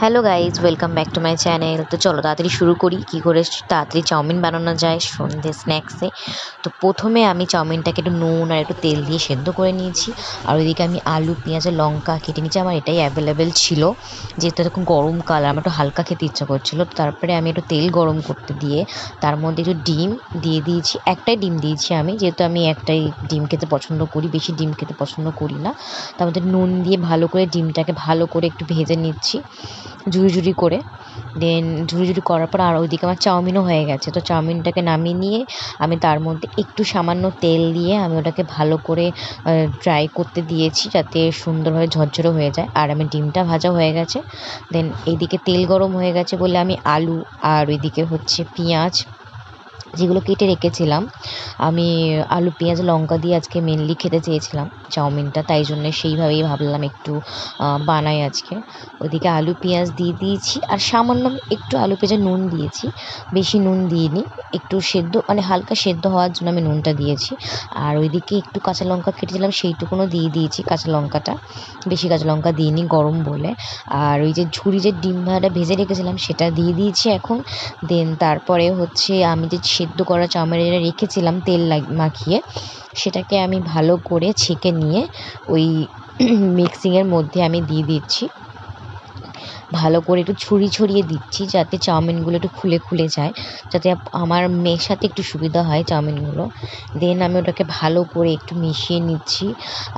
Hello guys, welcome back to my channel. তো চলো তাড়াতাড়ি শুরু করি কী করে তাড়াতাড়ি চাউমিন বানানো যায় সন্ধ্যে স্ন্যাক্সে। তো প্রথমে আমি চাউমিনটাকে একটু নুন আর একটু তেল দিয়ে সেদ্ধ করে নিয়েছি। আর ওইদিকে আমি আলু, পেঁয়াজ আর লঙ্কা কেটে নিয়েছি। আমার এটাই অ্যাভেলেবেল ছিল, যেহেতু এখন গরমকাল আমার একটু হালকা খেতে ইচ্ছা করছিলো। তো তারপরে আমি একটু তেল গরম করতে দিয়ে তার মধ্যে একটু ডিম দিয়ে দিয়েছি। একটাই ডিম দিয়েছি আমি, যেহেতু আমি একটাই ডিম খেতে পছন্দ করি, বেশি ডিম খেতে পছন্দ করি না। তার মধ্যে নুন দিয়ে ভালো করে ডিমটাকে ভালো করে একটু ভেজে নিচ্ছি ঝুড়ি করে। দেন ঝুড়ি করার পর আর ওইদিকে আমার চাউমিনও হয়ে গেছে। তো চাউমিনটাকে নামিয়ে নিয়ে আমি তার মধ্যে একটু সামান্য তেল দিয়ে আমি ওটাকে ভালো করে ড্রাই করতে দিয়েছি, যাতে সুন্দরভাবে ঝরঝরে হয়ে যায়। আর আমি ডিমটা ভাজা হয়ে গেছে। দেন এইদিকে তেল গরম হয়ে গেছে বলে আমি আলু আর ওইদিকে হচ্ছে পেঁয়াজ যেগুলো কেটে রেখেছিলাম, আমি আলু, পেঁয়াজ, লঙ্কা দিয়ে আজকে মেনলি খেতে চেয়েছিলাম চাউমিনটা, তাই জন্যে সেইভাবেই ভাবলাম একটু বানাই আজকে। ওইদিকে আলু, পেঁয়াজ দিয়ে দিয়েছি আর সামান্য একটু আলু, পেঁয়াজে নুন দিয়েছি, বেশি নুন দিইনি। একটু সেদ্ধ মানে হালকা সেদ্ধ হওয়ার জন্য আমি নুনটা দিয়েছি। আর ওইদিকে একটু কাঁচা লঙ্কা কেটেছিলাম, সেইটুকুনও দিয়ে দিয়েছি কাঁচা লঙ্কাটা, বেশি কাঁচা লঙ্কা দিইনি গরম বলে। আর ওই যে যে ডিম ভাজাটা ভেজে রেখেছিলাম সেটা দিয়ে দিয়েছি এখন। দেন তারপরে হচ্ছে আমি যে সেদ্ধ করা চাউমিনটা রেখেছিলাম তেল মাখিয়ে, সেটাকে আমি ভালো করে ছেঁকে নিয়ে ওই মিক্সিংয়ের মধ্যে আমি দিয়ে দিচ্ছি। ভালো করে একটু ছড়িয়ে দিচ্ছি, যাতে চাউমিনগুলো একটু খুলে যায়, যাতে আমার মেশাতে একটু সুবিধা হয় চাউমিনগুলো। দেন আমি ওটাকে ভালো করে একটু মিশিয়ে নিচ্ছি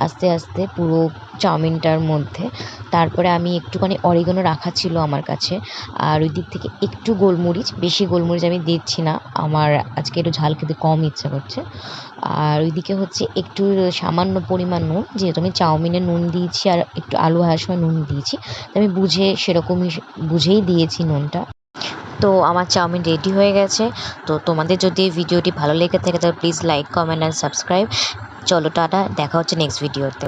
আস্তে আস্তে পুরো চাউমিনটার মধ্যে। তারপরে আমি একটুখানি অরিগানো রাখা ছিল আমার কাছে, আর ওই দিক থেকে একটু গোলমরিচ, বেশি গোলমরিচ আমি দিচ্ছি না, আমার আজকে একটু ঝাল খেতে কম ইচ্ছা করছে। আর ওইদিকে হচ্ছে একটু সামান্য পরিমাণ নুন, যেহেতু আমি চাউমিনে নুন দিয়েছি আর একটু আলু ভাজার সময় নুন দিয়েছি, আমি সেরকমই বুঝেই দিয়েছি নুনটা। তো আমার চাউমিন রেডি হয়ে গেছে। তো তোমাদের যদি এই ভিডিওটি ভালো লেগে থাকে তাহলে please like, comment and subscribe. চলো টাটা, দেখা হচ্ছে নেক্সট ভিডিওতে।